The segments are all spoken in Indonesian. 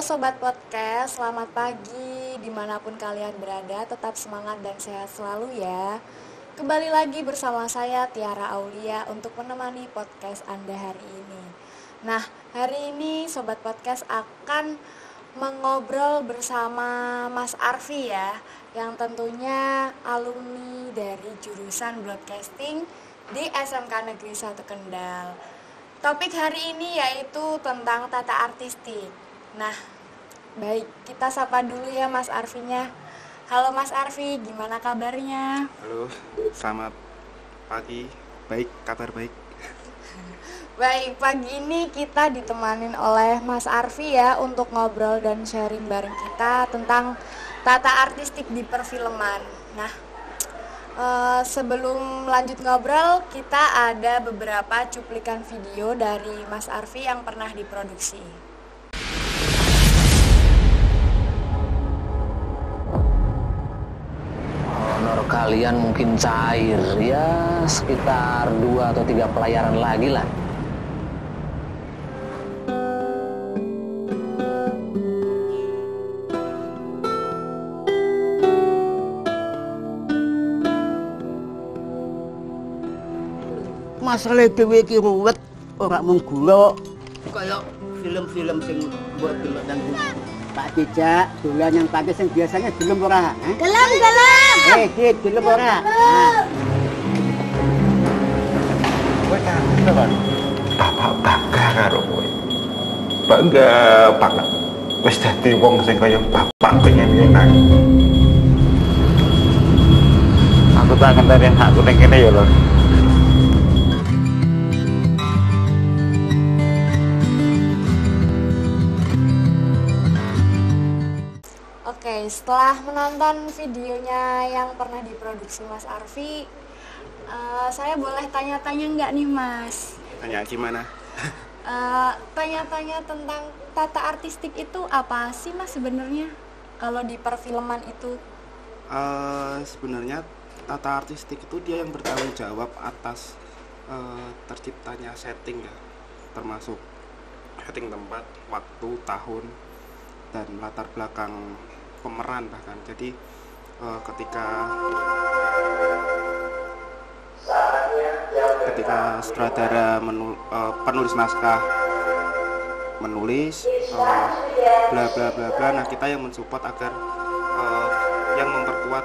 Sobat Podcast, selamat pagi dimanapun kalian berada, tetap semangat dan sehat selalu ya. Kembali lagi bersama saya Tiara Aulia untuk menemani podcast Anda hari ini. Nah, hari ini Sobat Podcast akan mengobrol bersama Mas Arfi ya, yang tentunya alumni dari jurusan Broadcasting di SMK Negeri 1 Kendal. Topik hari ini yaitu tentang tata artistik. Nah, baik, kita sapa dulu ya Mas Arfinya. Halo Mas Arfi, gimana kabarnya? Halo, selamat pagi. Baik, kabar baik. Baik, pagi ini kita ditemanin oleh Mas Arfi ya untuk ngobrol dan sharing bareng kita tentang tata artistik di perfilman. Nah, sebelum lanjut ngobrol, kita ada beberapa cuplikan video dari Mas Arfi yang pernah diproduksi. Honor kalian mungkin cair, ya sekitar 2 atau 3 pelayaran lagi lah. Masalah dhewe iki ruwet, ora mung gula. Kaya film-film sing mbok delok nang Pak Cicak, dolan yang pakai sing biasanya gelem ora? Gelem. Dik, gelem ora? Kowe kangen kan? Bapak bangga karo kowe. Bangga banget. Wis dadi wong sing kaya bapak pengen nang. Aku tak ngenteni aku ning kene ya lho. Oke, setelah menonton videonya yang pernah diproduksi Mas Arfi, saya boleh tanya-tanya nggak nih Mas? Tanya gimana? Tanya-tanya tentang tata artistik itu apa sih Mas sebenarnya? Kalau di perfilman itu? Sebenarnya tata artistik itu dia yang bertanggung jawab atas terciptanya setting ya, termasuk setting tempat, waktu, tahun, dan latar belakang pemeran bahkan. Jadi ketika sutradara penulis naskah menulis bla bla bla bla, nah kita yang mensupport agar yang memperkuat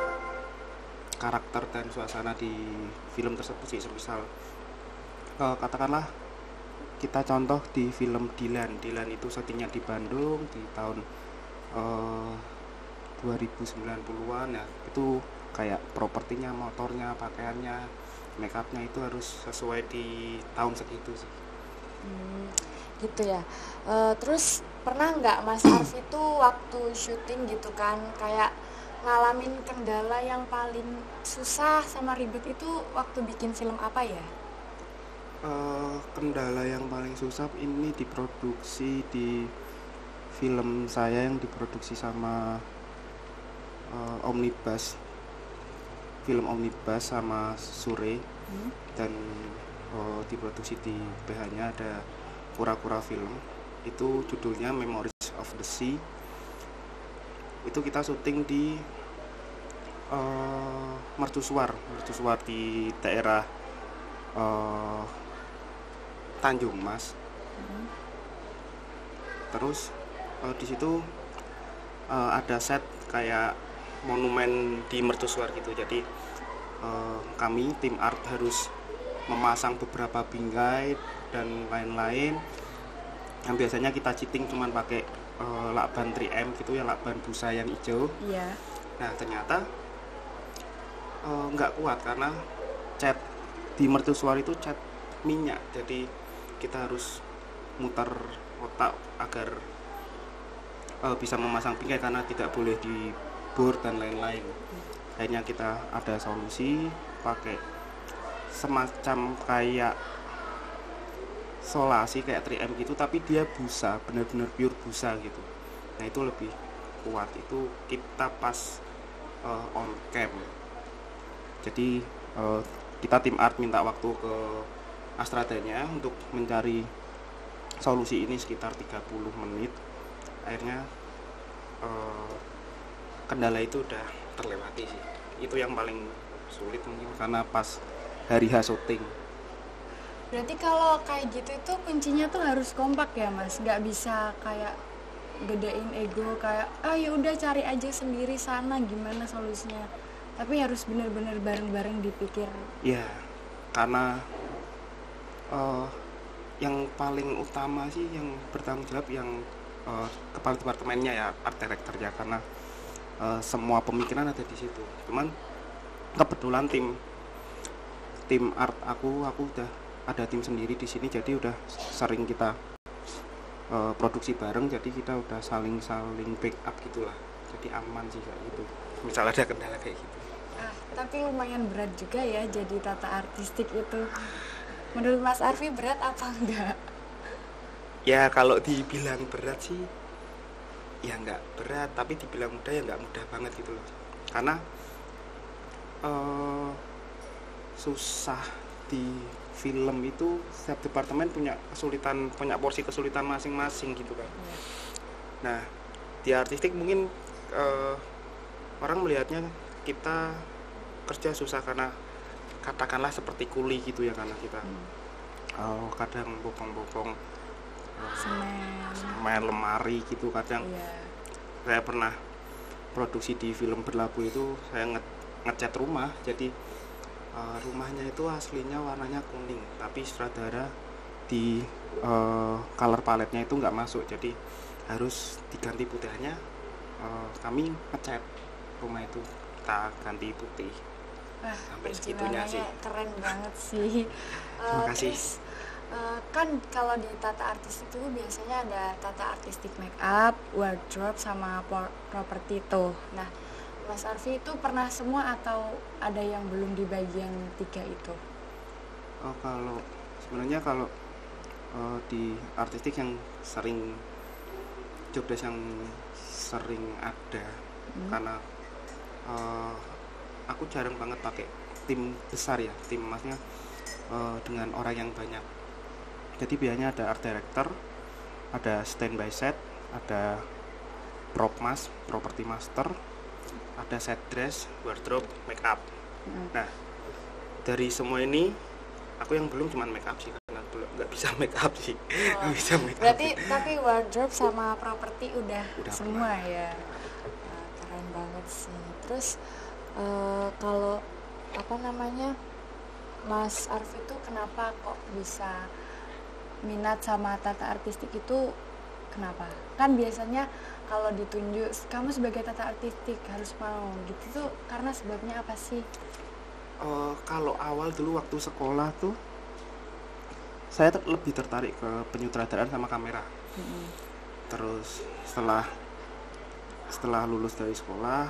karakter dan suasana di film tersebut sih. Semisal katakanlah kita contoh di film Dilan itu syutingnya di Bandung di tahun 2090-an ya. Itu kayak propertinya, motornya, pakaiannya, make upnya itu harus sesuai di tahun segitu sih. Gitu ya. Terus pernah nggak Mas Arfi itu waktu syuting gitu kan kayak ngalamin kendala yang paling susah sama ribet itu waktu bikin film apa ya? Kendala yang paling susah ini diproduksi di film saya yang diproduksi sama Omnibus, film Omnibus sama Sure, dan diproduksi di PH-nya ada Kura-Kura Film. Itu judulnya Memories of the Sea. Itu kita syuting di mercusuar di daerah Tanjung Mas. Terus di situ ada set kayak monumen di mercusuar gitu. Jadi kami tim art harus memasang beberapa bingkai dan lain-lain yang biasanya kita cheating cuman pakai lakban 3M gitu ya, lakban busa yang hijau. Iya. Nah ternyata nggak kuat karena cat di mercusuar itu cat minyak, jadi kita harus muter otak agar bisa memasang bingkai karena tidak boleh dibor dan lain-lain. Akhirnya kita ada solusi pakai semacam kayak solasi kayak 3M gitu, tapi dia busa, benar-benar pure busa gitu. Nah itu lebih kuat, itu kita pas on cam. Jadi kita tim art minta waktu ke Astradanya untuk mencari solusi ini sekitar 30 menit. akhirnya kendala itu udah terlewati sih. Itu yang paling sulit mungkin karena pas hari H syuting. Berarti kalau kayak gitu itu kuncinya tuh harus kompak ya Mas, nggak bisa kayak gedein ego kayak ya udah cari aja sendiri sana gimana solusinya, tapi harus benar-benar bareng-bareng dipikir. Ya, karena yang paling utama sih yang bertanggung jawab yang kepala departemennya ya, art director ya, karena semua pemikiran ada di situ. Cuman kebetulan tim art aku udah ada tim sendiri di sini, jadi udah sering kita produksi bareng, jadi kita udah saling backup gitulah, jadi aman sih kayak gitu misal ada kendala kayak gitu. Tapi lumayan berat juga ya jadi tata artistik itu. Menurut Mas Arfi berat apa enggak? Ya kalau dibilang berat sih ya nggak berat, tapi dibilang mudah ya nggak mudah banget gitu loh, karena susah di film itu setiap departemen punya porsi kesulitan masing-masing gitu kan. Nah di artistik mungkin orang melihatnya kita kerja susah karena katakanlah seperti kuli gitu ya, karena kita kadang bopong-bopong semen lemari gitu kadang. Saya pernah produksi di film Berlabuh itu saya ngecat rumah, jadi rumahnya itu aslinya warnanya kuning, tapi sutradara di color paletnya itu nggak masuk, jadi harus diganti putihnya. Kami ngecat rumah itu, kita ganti putih. Sampai segitunya sih. Keren banget sih. Terima kasih. Terus, kan kalau di tata artistik itu biasanya ada tata artistik make up, wardrobe, sama properti tuh. Nah, Mas Arfi itu pernah semua atau ada yang belum di bagian 3 itu? Kalau sebenarnya kalau di artistik yang sering jobdesk yang sering ada, karena aku jarang banget pakai tim besar ya, tim maksudnya dengan orang yang banyak. Jadi biasanya ada art director, ada standby set, ada prop mas, property master, ada set dress, wardrobe, make up. Nah dari semua ini aku yang belum cuman make up sih, karena belum nggak bisa make up sih. Bisa make up. Berarti tapi wardrobe sama properti udah semua pernah. ya. Keren banget sih. Terus kalau Mas Arfi itu kenapa kok bisa minat sama tata artistik itu, kenapa? Kan biasanya kalau ditunjuk kamu sebagai tata artistik harus mau gitu tuh, karena sebabnya apa sih? Kalau awal dulu waktu sekolah tuh saya lebih tertarik ke penyutradaraan sama kamera. Terus setelah lulus dari sekolah,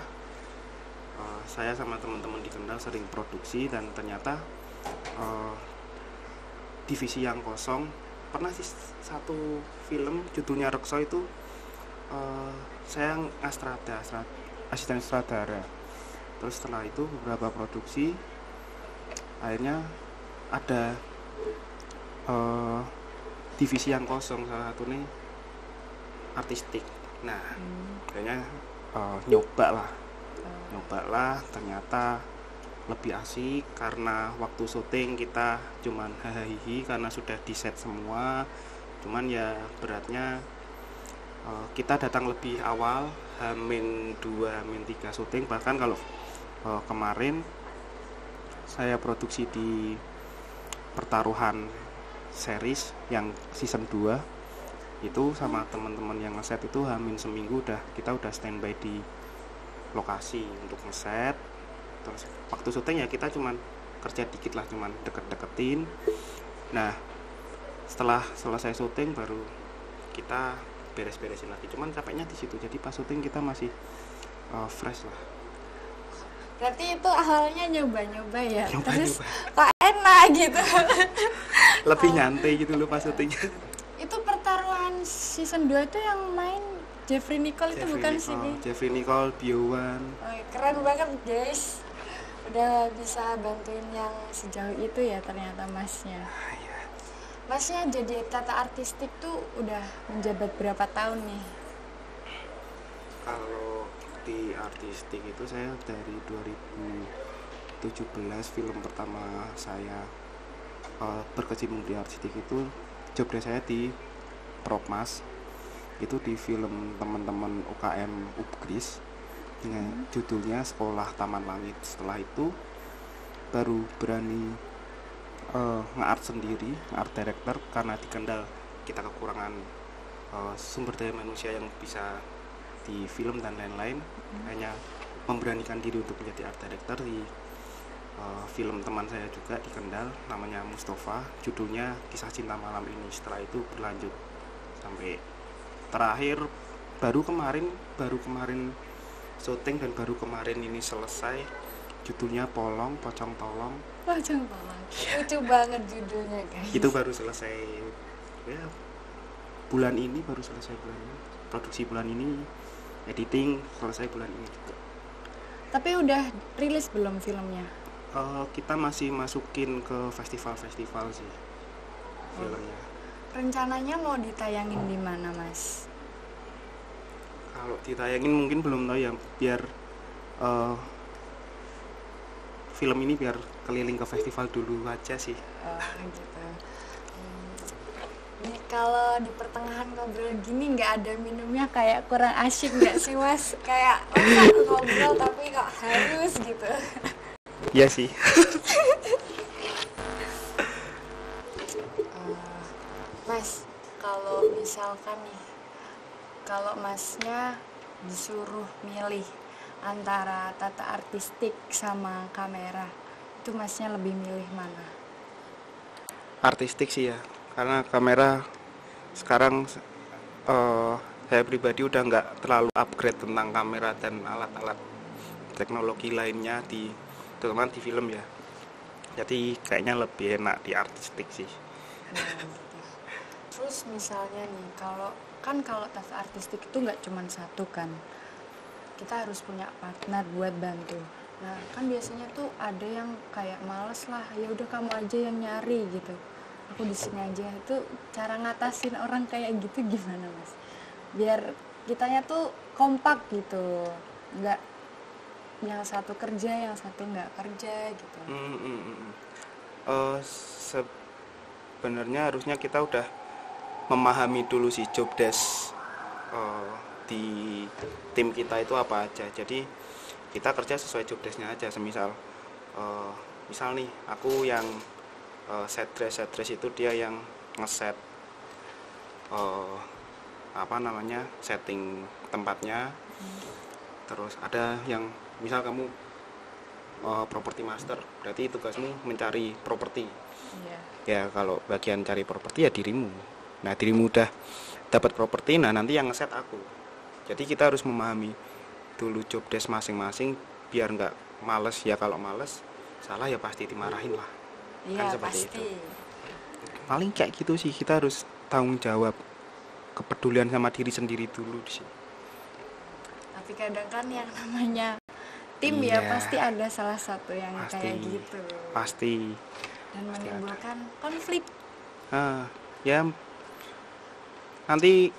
saya sama teman-teman di Kendal sering produksi, dan ternyata divisi yang kosong. Pernah sih satu film judulnya Rekso itu saya asisten sutradara. Terus setelah itu beberapa produksi, akhirnya ada divisi yang kosong, salah satunya artistik. Nah kayaknya nyoba lah, ternyata lebih asik karena waktu syuting kita cuman hahaha karena sudah di set semua. Cuman ya beratnya kita datang lebih awal, H-2, H-3 syuting. Bahkan kalau kemarin saya produksi di Pertaruhan series yang season 2 itu sama teman-teman yang ngeset itu hamin seminggu kita udah standby di lokasi untuk ngeset. Terus waktu syuting ya kita cuman kerja dikit lah, cuman deket-deketin. Nah setelah selesai syuting baru kita beres-beresin lagi, cuman capeknya di situ. Jadi pas syuting kita masih fresh lah. Berarti itu awalnya nyoba-nyoba ya, terus kok enak gitu. Lebih nyantai gitu loh pas syutingnya. Itu Pertaruhan season 2 itu yang main Jeffrey Nicole itu bukan sih? Jeffrey Nicole, Biowan. Keren banget guys, udah bisa bantuin yang sejauh itu ya ternyata masnya. Masnya jadi tata artistik tuh udah menjabat berapa tahun nih? Kalau di artistik itu saya dari 2017 film pertama saya berkecimpung di artistik itu job desk saya di Prokmas, itu di film teman-teman UKM Upgris dengan judulnya Sekolah Taman Langit. Setelah itu baru berani nge-art sendiri, nge-art director, karena di Kendal kita kekurangan sumber daya manusia yang bisa di film dan lain-lain. Hanya memberanikan diri untuk menjadi art director di film teman saya juga di Kendal, namanya Mustafa, judulnya Kisah Cinta Malam Ini. Setelah itu berlanjut sampai terakhir baru kemarin syuting dan baru kemarin ini selesai, judulnya Pocong Tolong. Lucu banget judulnya guys. Itu baru selesai ya, bulan ini, produksi bulan ini, editing selesai bulan ini juga. Tapi udah rilis belum filmnya? Kita masih masukin ke festival-festival sih filmnya. Rencananya mau ditayangin di mana, Mas? Kalau ditayangin mungkin belum tahu ya, biar film ini biar keliling ke festival dulu aja sih. Gitu. Nih, kalau di pertengahan ngobrol gini nggak ada minumnya kayak kurang asyik nggak sih, Mas? Kayak ngobrol tapi kok harus gitu. Iya sih. Mas, kalau misalkan nih, kalau Masnya disuruh milih antara tata artistik sama kamera, itu Masnya lebih milih mana? Artistik sih ya, karena kamera sekarang saya pribadi udah nggak terlalu upgrade tentang kamera dan alat-alat teknologi lainnya terutama di film ya. Jadi kayaknya lebih enak di artistik sih. Gitu. Terus misalnya nih, kalau tata artistik itu nggak cuma satu kan, kita harus punya partner buat bantu. Nah kan biasanya tuh ada yang kayak males lah, ya udah kamu aja yang nyari gitu, aku di sini aja. Itu cara ngatasin orang kayak gitu gimana, Mas? Biar kitanya tuh kompak gitu, nggak yang satu kerja, yang satu nggak kerja gitu. Sebenarnya harusnya kita udah memahami dulu sih job desk di tim kita itu apa aja. Jadi kita kerja sesuai job desknya aja. Semisal misal nih aku yang set dress itu dia yang ngeset setting tempatnya. Terus ada yang misal kamu property master, berarti tugasmu mencari properti. Ya kalau bagian cari properti ya dirimu. Nah dirimu udah dapat properti, nah nanti yang ngeset aku. Jadi kita harus memahami dulu job desk masing-masing biar nggak males. Ya kalau males salah ya pasti dimarahin lah. Kan seperti pasti. itu. Paling kayak gitu sih, kita harus tanggung jawab, kepedulian sama diri sendiri dulu di sini. Tapi kadang kan yang namanya tim ya pasti ada salah satu yang kayak gitu. Pasti. Dan menimbulkan konflik. Ya nanti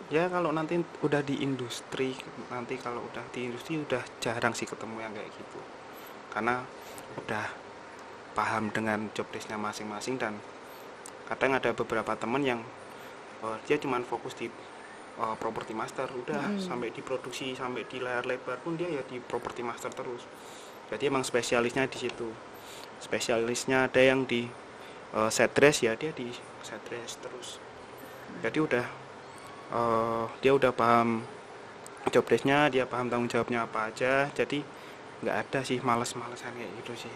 ya kalau nanti udah di industri, udah jarang sih ketemu yang kayak gitu. Karena udah paham dengan job desk-nya masing-masing, dan kadang ada beberapa temen yang dia cuma fokus di property master, udah sampai di produksi, sampai di layar lebar pun dia ya di property master terus. Jadi emang spesialisnya di situ. Spesialisnya ada yang di set dress, ya dia di set dress terus. Jadi dia udah paham job desk-nya, dia paham tanggung jawabnya apa aja. Jadi nggak ada sih males-malesan kayak gitu sih.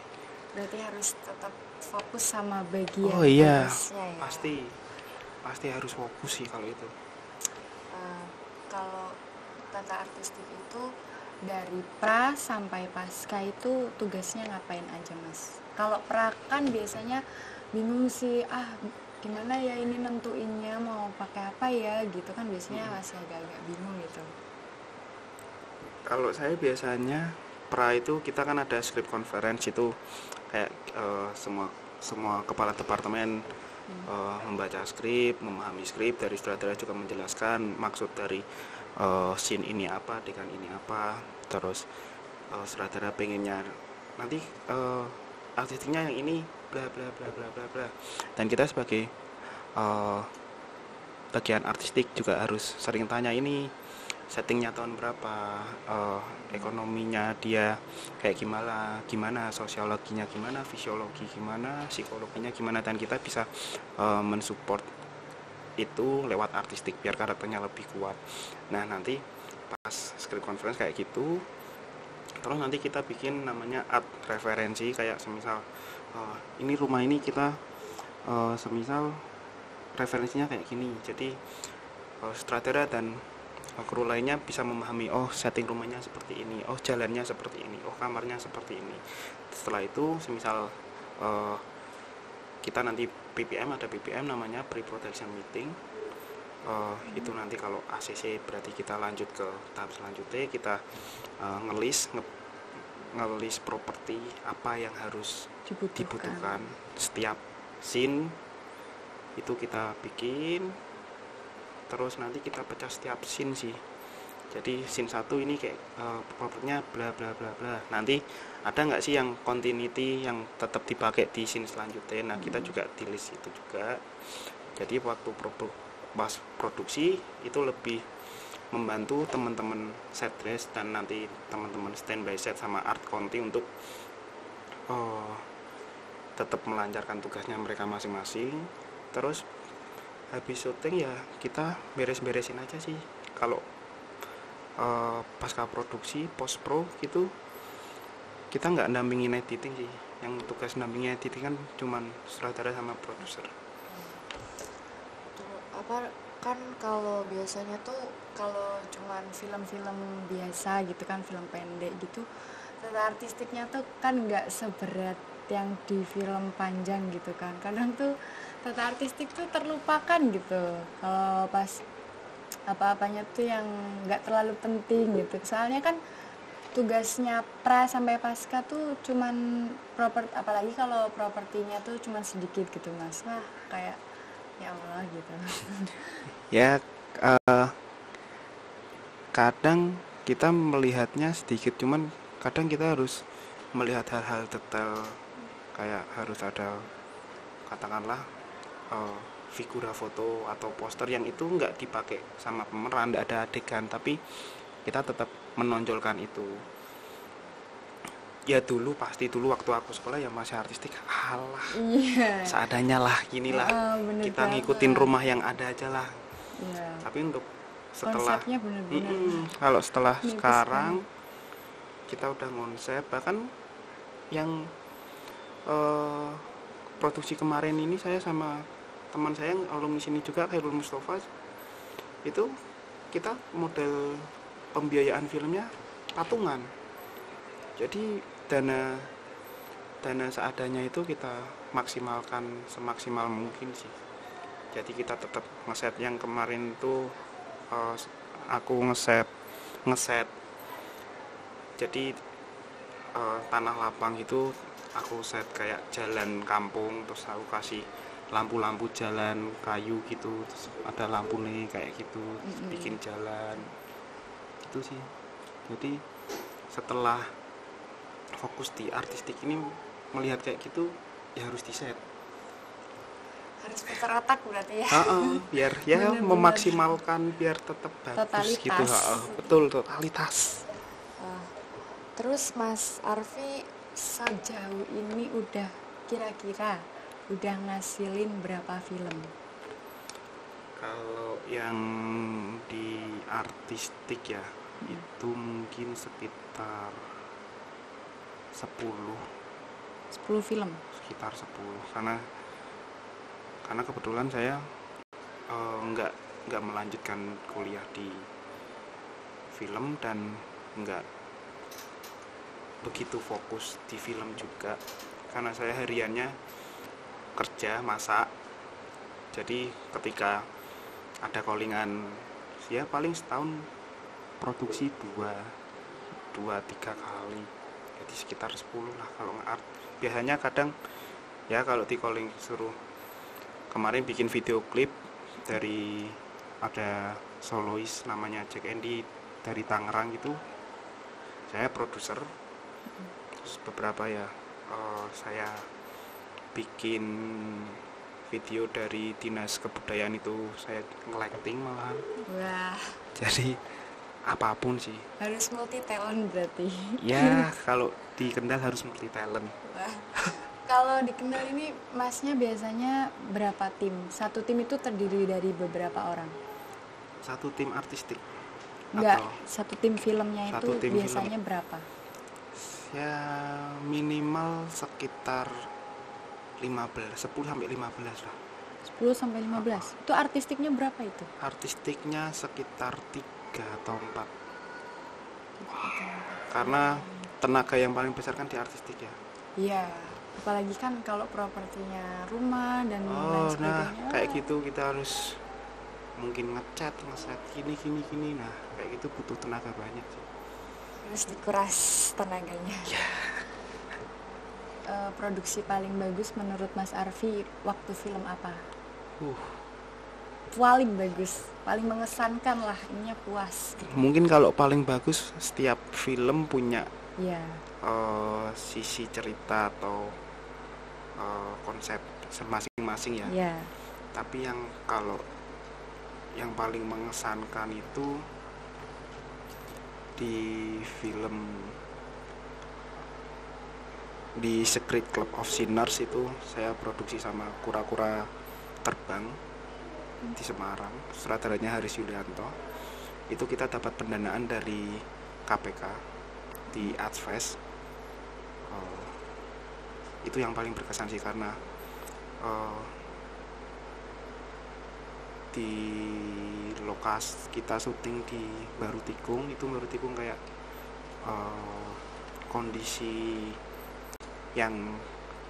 Berarti harus tetap fokus sama bagian tugasnya ya. Pasti harus fokus sih kalau itu. Kalau tata artistik itu dari pra sampai pasca itu tugasnya ngapain aja, Mas? Kalau pra kan biasanya bingung sih, gimana ya ini nentuinnya mau pakai apa ya gitu kan, biasanya masih agak-agak bingung gitu. Kalau saya biasanya pra itu kita kan ada script conference itu kayak semua kepala departemen membaca skrip, memahami skrip, dari sutradara juga menjelaskan maksud dari scene ini apa, adegan ini apa, terus sutradara pengennya nanti artistiknya yang ini bla bla bla bla bla bla, dan kita sebagai bagian artistik juga harus sering tanya ini settingnya tahun berapa, ekonominya dia kayak gimana, sosiologinya gimana, fisiologi gimana, psikologinya gimana, dan kita bisa mensupport itu lewat artistik biar karakternya lebih kuat. Nah nanti pas script conference kayak gitu, terus nanti kita bikin namanya art referensi, kayak semisal ini rumah ini kita semisal referensinya kayak gini, jadi sutradara dan kru lainnya bisa memahami, oh setting rumahnya seperti ini, oh jalannya seperti ini, oh kamarnya seperti ini. Setelah itu semisal kita nanti PPM, ada PPM namanya pre-production meeting, itu nanti kalau ACC berarti kita lanjut ke tahap selanjutnya, kita ngelis properti apa yang harus dibutuhkan setiap scene itu kita bikin. Terus nanti kita pecah setiap scene sih. Jadi scene 1 ini kayak propernya bla bla bla bla. Nanti ada nggak sih yang continuity yang tetap dipakai di scene selanjutnya? Nah kita juga di list itu juga. Jadi waktu pas produksi itu lebih membantu teman-teman set dress dan nanti teman-teman standby set sama art conti untuk tetap melancarkan tugasnya mereka masing-masing. Terus habis syuting ya kita beres-beresin aja sih. Kalau pasca produksi post pro gitu kita nggak dampingin editing sih, yang tugas dampingin editing kan cuman sutradara sama produser. Apa kan kalau biasanya tuh kalau cuman film-film biasa gitu kan, film pendek gitu, tata artistiknya tuh kan nggak seberat yang di film panjang gitu kan. Kadang tuh tata artistik tuh terlupakan gitu kalau pas apa-apanya tuh yang nggak terlalu penting gitu. Soalnya kan tugasnya pra sampai pasca tuh cuman apalagi kalau propertinya tuh cuman sedikit gitu Mas. Wah kayak ya Allah gitu. Ya kadang kita melihatnya sedikit, cuman kadang kita harus melihat hal-hal detail, kayak harus ada katakanlah figura foto atau poster yang itu nggak dipakai sama pemeran, nggak ada adegan, tapi kita tetap menonjolkan itu. Ya dulu waktu aku sekolah ya masih artistik, halah seadanya lah, ginilah kita ngikutin rumah yang ada aja lah. Tapi untuk setelah konsepnya bener-bener kalau setelah sekarang kita udah konsep, bahkan yang produksi kemarin ini saya sama teman saya yang alumni sini juga, Khairul Mustafa, itu kita model pembiayaan filmnya patungan. Jadi dana seadanya itu kita maksimalkan semaksimal mungkin sih. Jadi kita tetap ngeset yang kemarin itu aku ngeset jadi tanah lapang itu aku set kayak jalan kampung, terus aku kasih lampu-lampu jalan kayu gitu, terus ada lampu nih kayak gitu, bikin jalan gitu sih. Jadi setelah fokus di artistik ini melihat kayak gitu ya harus di set, harus putar otak berarti ya. Biar ya bener-bener memaksimalkan biar tetap bagus totalitas. Gitu. Betul, totalitas. Terus Mas Arfi sejauh ini udah kira-kira udah ngasilin berapa film? Kalau yang di artistik ya itu mungkin sekitar 10 film. Sekitar 10 karena kebetulan saya nggak melanjutkan kuliah di film dan nggak begitu fokus di film juga, karena saya hariannya kerja masak. Jadi ketika ada callingan ya paling setahun produksi 2-3 kali, jadi sekitar 10 lah kalau nge-art. Biasanya kadang ya kalau di calling suruh, kemarin bikin video klip dari ada solois namanya Jack Andy dari Tangerang itu, saya produser. Terus beberapa ya saya bikin video dari dinas kebudayaan itu, saya nge-lighting malahan. Wah, Jadi apapun sih harus multi talent berarti. ya, kalau di Kendal harus multi talent. Wah. Kalau di Kendal ini masnya biasanya berapa tim? Satu tim itu terdiri dari beberapa orang? Satu tim artistik Enggak, atau satu tim filmnya itu Satu tim biasanya berapa? ya minimal sekitar 10 sampai 15 lah. 10 sampai 15. Itu artistiknya berapa itu? Artistiknya sekitar 3 atau 4. Karena tenaga yang paling besar kan di artistik ya. Iya, apalagi kan kalau propertinya rumah dan lain Nah sebagainya. kayak gitu kita harus mungkin ngecat gini. Nah kayak gitu butuh tenaga banyak sih. Harus dikuras tenaganya. Produksi paling bagus menurut Mas Arfi waktu film apa? Paling bagus, paling mengesankan lah, ininya puas. Mungkin kalau paling bagus, setiap film punya Iya. sisi cerita atau konsep masing-masing ya. Iya. Tapi kalau yang paling mengesankan itu di film di Secret Club of Sinners itu saya produksi sama Kura-Kura Terbang di Semarang, sutradaranya Haris Yulianto. Itu kita dapat pendanaan dari KPK di Artsfest. Itu yang paling berkesan sih karena di lokasi kita syuting di Baru Tikung, itu Baru Tikung kayak kondisi yang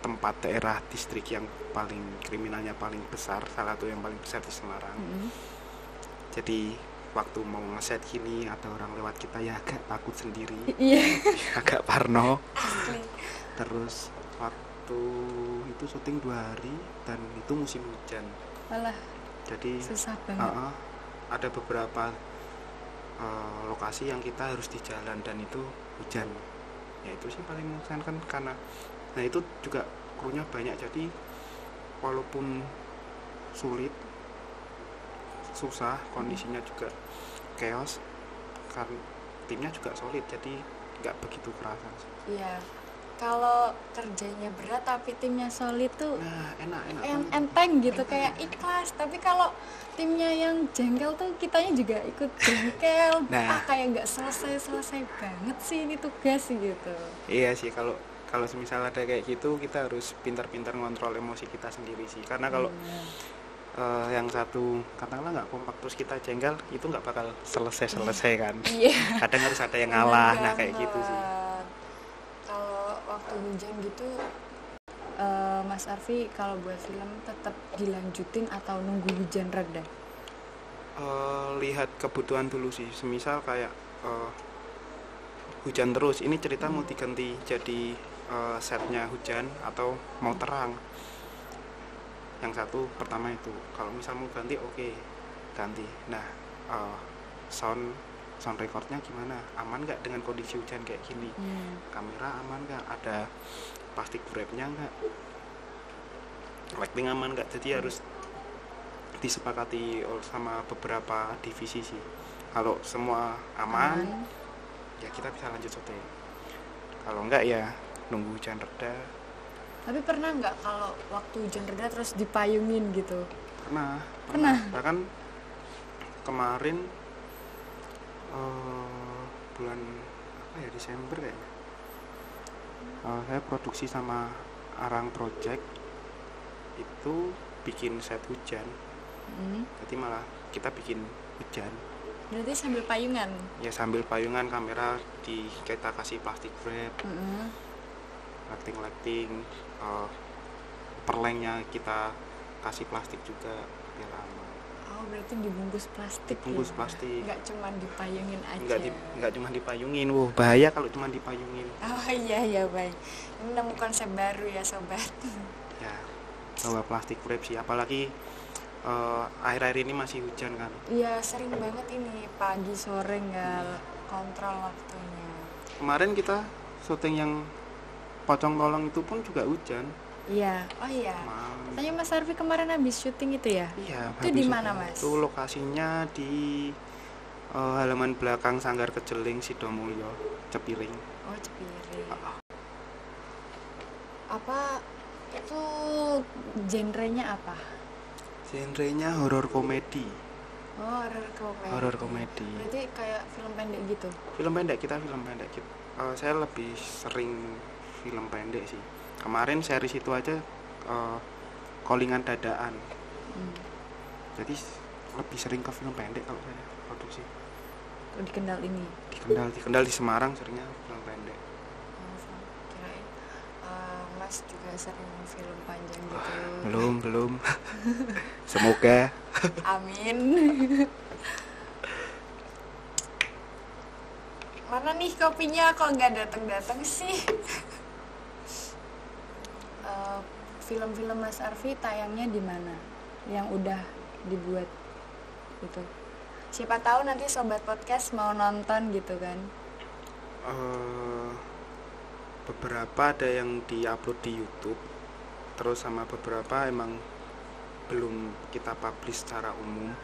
tempat daerah distrik yang paling kriminalnya paling besar, salah satu yang paling besar di Semarang. Jadi waktu mau ngeset gini ada orang lewat kita ya agak takut sendiri. Iya. Agak parno. Asli. Terus waktu itu syuting 2 hari dan itu musim hujan. Malah Jadi susah banget. ada beberapa lokasi yang kita harus di jalan dan itu hujan. Ya itu sih paling mengesankan karena nah itu juga krunya banyak, jadi walaupun sulit, susah, kondisinya juga chaos, karena timnya juga solid, jadi nggak begitu kerasa sih. Iya. Kalau kerjanya berat tapi timnya solid tuh Nah enak enteng gitu, kayak ikhlas. Tapi kalau timnya yang jengkel tuh kitanya juga ikut jengkel. Nah. Kayak nggak selesai banget sih ini tugas gitu. Iya sih, kalau misal ada kayak gitu kita harus pintar-pintar ngontrol emosi kita sendiri sih, karena kalau yang satu katakanlah nggak kompak terus kita jengkel, itu nggak bakal selesai kan. Iya. Kadang harus ada yang ngalah. Nah kayak gitu sih. Kalau waktu hujan gitu, Mas Arfi kalau buat film tetap dilanjutin atau nunggu hujan reda? Lihat kebutuhan dulu sih. Semisal kayak hujan terus, ini cerita mau diganti jadi setnya hujan atau mau terang. Yang satu pertama itu, kalau misal mau ganti oke, ganti. Nah sound recordnya gimana, aman nggak dengan kondisi hujan kayak gini? Kamera aman nggak, ada plastik wrapnya nggak, lighting aman nggak? Jadi harus disepakati sama beberapa divisi sih. Kalau semua aman, ya kita bisa lanjut syuting. Kalau enggak ya nunggu hujan reda. Tapi pernah nggak kalau waktu hujan reda terus dipayungin gitu? Pernah. Bahkan kemarin bulan Desember kayaknya, saya produksi sama Arang Project itu bikin set hujan. Jadi malah kita bikin hujan. Berarti sambil payungan? Ya sambil payungan, kamera kita kasih plastik wrap, lighting, perlengnya kita kasih plastik juga biar aman. Oh berarti dibungkus plastik. Dibungkus plastik. Nggak cuma dipayungin aja. Nggak cuma dipayungin, bahaya kalau cuma dipayungin. Oh iya baik. Ini nemu konsep baru ya sobat. Ya bawa plastik wrap sih, apalagi akhir-akhir ini masih hujan kan. Iya, sering banget ini pagi sore nggak kontrol waktunya. Kemarin kita syuting yang Pocong Tolong itu pun juga hujan. Iya, oh iya. Katanya Mas Arfi kemarin habis syuting itu ya? Iya. Itu di mana, Mas? Itu lokasinya di halaman belakang Sanggar Kejeling Sidomulyo, Cepiring. Oh, Cepiring. Apa itu genrenya apa? Genrenya horor komedi. Oh, horor komedi. Berarti kayak film pendek gitu? Film pendek gitu. Saya lebih sering film pendek sih. Kemarin series itu aja callingan dadaan. Jadi lebih sering ke film pendek kalau saya produksi. Di Kendal ini? Di Kendal di Semarang seringnya film pendek. Kirain Mas juga sering film panjang gitu. Belum. Semoga. Amin. Mana nih kopinya kok nggak datang sih? Film-film Mas Arfi tayangnya di mana? Yang udah dibuat gitu. Siapa tahu nanti sobat podcast mau nonton gitu kan? Beberapa ada yang diupload di YouTube, terus sama beberapa emang belum kita publish secara umum.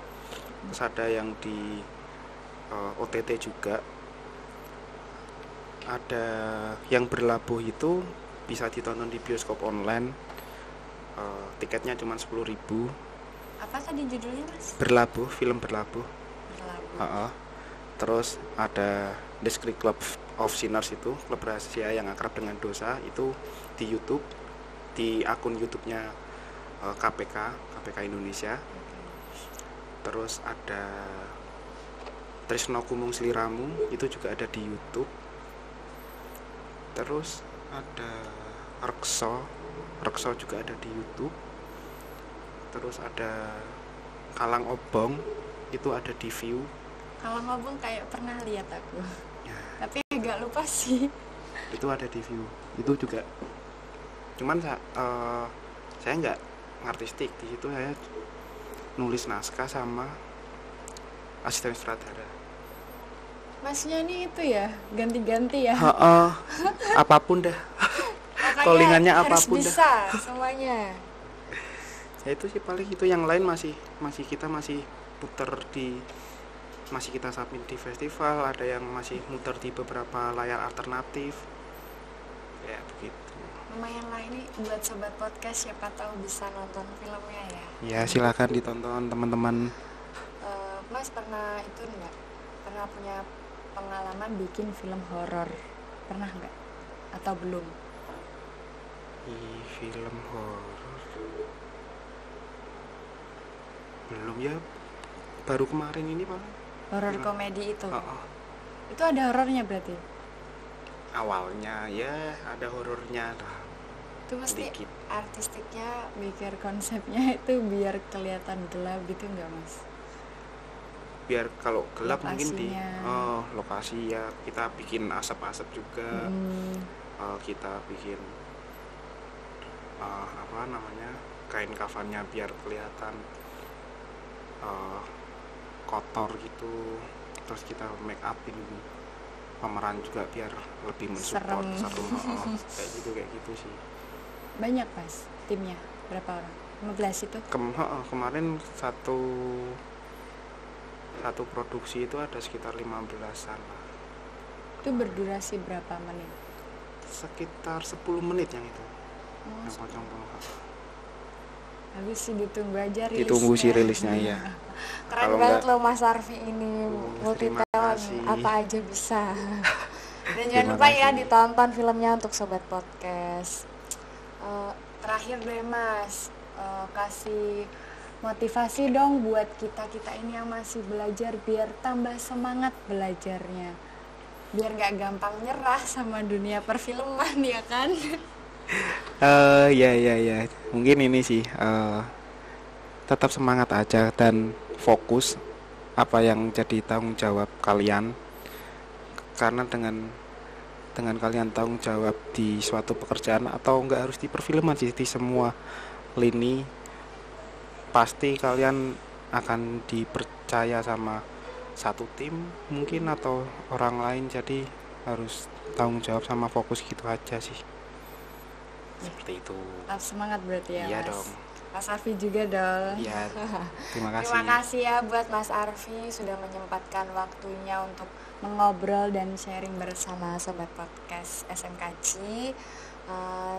Terus ada yang di OTT juga. Ada yang Berlabuh itu bisa ditonton di bioskop online. Tiketnya cuma 10.000. Apa tadi judulnya, Mas? Berlabuh, film Berlabuh. Terus ada The Secret Club of Sinners, itu klub rahasia yang akrab dengan dosa, itu di YouTube, di akun YouTube-nya KPK Indonesia. Terus ada Tresno Kumung Sliramu, itu juga ada di YouTube. Terus ada Rekso juga ada di YouTube. Terus ada Kalang Obong, itu ada di View. Kalang Obong kayak pernah lihat aku Ya. tapi agak lupa sih. Itu ada di View, itu juga. Cuman saya nggak ngartistik di situ, saya nulis naskah sama asisten sutradara. Masnya ini itu ya ganti-ganti ya. Apapun dah. Makanya Callingannya harus apapun bisa semuanya. Ya itu sih paling, itu yang lain masih kita puter masih kita submit di festival, ada yang masih muter di beberapa layar alternatif. Ya begitu. Lumayan lah ini buat sobat podcast, siapa tahu bisa nonton filmnya ya. Ya silakan ditonton teman-teman. Mas pernah itu enggak? Pernah punya pengalaman bikin film horor? Pernah enggak? Atau belum? Film horor belum ya, baru kemarin ini Pak. Horor komedi itu? Oh. Itu ada horornya berarti? Awalnya ya ada horornya lah. Itu mesti Sedikit. artistiknya mikir konsepnya itu biar kelihatan gelap gitu enggak, Mas? Biar kalau gelap mungkin di Lokasinya. lokasi ya, kita bikin asap-asap juga. Kita bikin kain kafannya biar kelihatan kotor gitu. Terus kita make upin pemeran juga biar lebih mensupport serem. kayak gitu sih. Banyak, Mas, timnya berapa orang? 15 itu? Kemarin satu produksi itu ada sekitar 15-an lah. Itu berdurasi berapa menit? Sekitar 10 menit yang itu. Yang Pocong Tolong. Habis sih ditunggu aja rilisnya. Ditunggu sih rilisnya ya. Keren Kalau banget enggak- loh Mas Arfi ini, multi terima talent, kasih. apa aja bisa. Dan jangan Terima lupa ya kasih. ditonton filmnya untuk sobat podcast. Terakhir deh Mas, kasih motivasi dong buat kita ini yang masih belajar biar tambah semangat belajarnya, biar gak gampang nyerah sama dunia perfilman ya kan. Ya. Mungkin ini sih tetap semangat aja dan fokus apa yang jadi tanggung jawab kalian. Karena dengan kalian tanggung jawab di suatu pekerjaan, atau enggak harus di perfilman sih, di semua lini pasti kalian akan dipercaya sama satu tim mungkin atau orang lain, jadi harus tanggung jawab sama fokus gitu aja sih. Seperti itu. Tetap semangat berarti ya, Iya Mas. dong. Mas Arfi juga dong. Iya. Terima kasih. Terima kasih ya buat Mas Arfi sudah menyempatkan waktunya untuk mengobrol dan sharing bersama Sobat Podcast SMKC.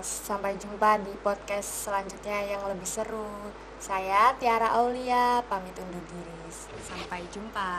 Sampai jumpa di podcast selanjutnya yang lebih seru. Saya Tiara Aulia pamit undur diri. Sampai jumpa.